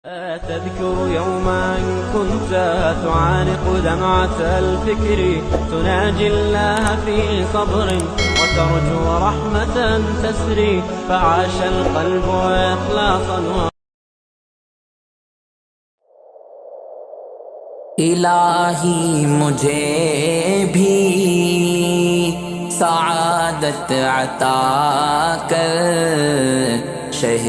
تذكر يوما كنت تعانق دمعة الفكر، تناجي الله في صبر وترجو رحمة تسري، فعاش القلب إخلاصا. الہی مجھے بھی سعادت عطا کر، شہ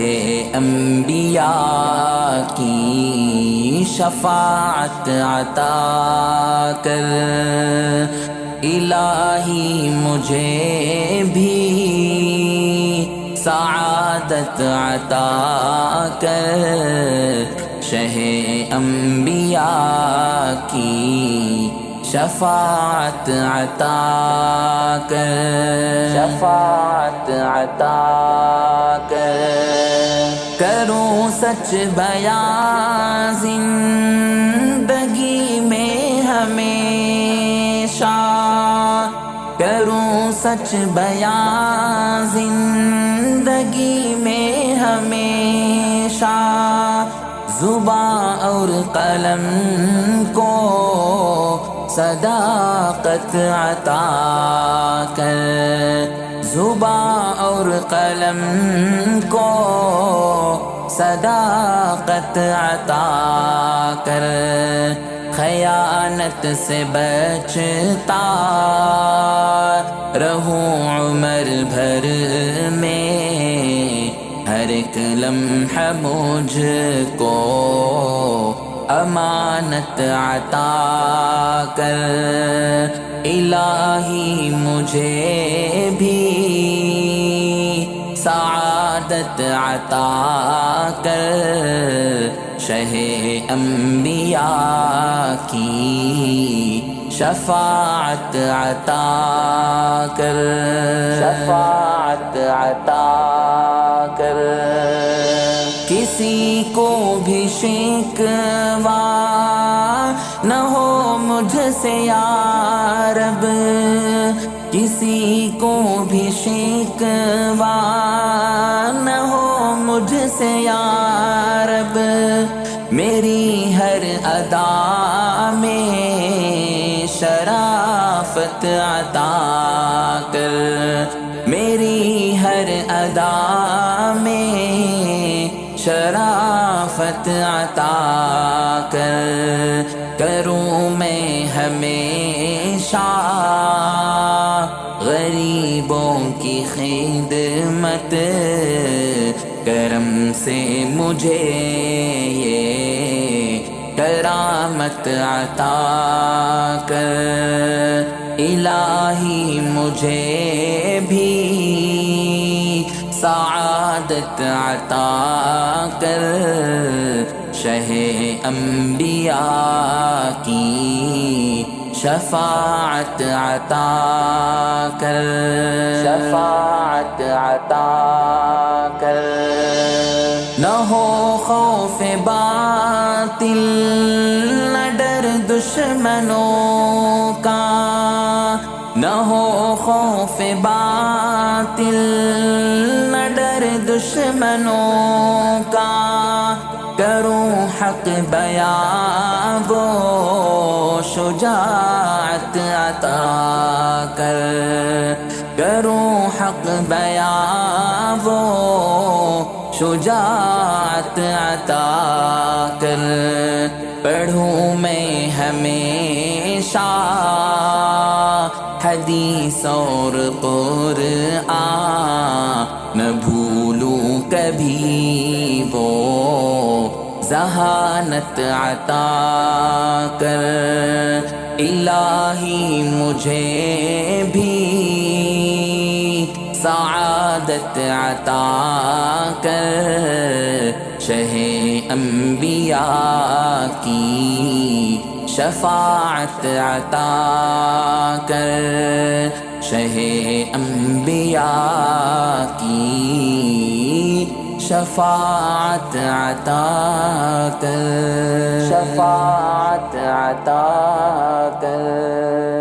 انبیاء کی شفاعت عطا کر، الہی مجھے بھی سعادت عطا کر، شہ انبیاء کی شفاعت عطا کر، شفاعت عطا کر، کروں سچ بیان زندگی میں ہمیشہ، کروں سچ بیان زندگی میں ہمیشہ، زباں اور قلم کو صداقت عطا کر، زباں اور قلم کو صداقت عطا کر، خیانت سے بچتا رہوں عمر بھر میں، ہر ایک لمحہ مجھ کو امانت عطا کر، الہی مجھے بھی سعادت عطا کر، شہ انبیاء کی شفاعت عطا کر، شفاعت عطا کر، کسی کو بھی شکوہ نہ ہو مجھ سے یا رب، کسی کو بھی شکوہ نہ ہو مجھ سے یا رب، میری ہر ادا میں شرافت عطا کر، میری ہر ادا میں شرافت عطا کر، کروں میں ہمیشہ غریبوں کی خدمت، کرم سے مجھے یہ کرامت عطا کر، الہی مجھے بھی سعادت عطا کر، شہ انبیاء کی شفاعت عطا کر، شفاعت عطا کر، نہ ہو خوف باطل نہ ڈر دشمنوں کا، نہ ہو خوف باطل نہ ڈر دشمنوں کا، کروں حق بیان وہ شجاعت عطا کر، کروں حق بیان وہ شجاعت عطا کر، پڑھوں میں ہمیشہ حدیث اور قرآن، نہ بھولوں کبھی وہ ذہانت عطا کر، الہی مجھے بھی سعادت عطا کر، شہ انبیاء کی شفاعت عطا کر، شہ انبیاء کی شفاعت عطا کر، شفاعت عطا کر۔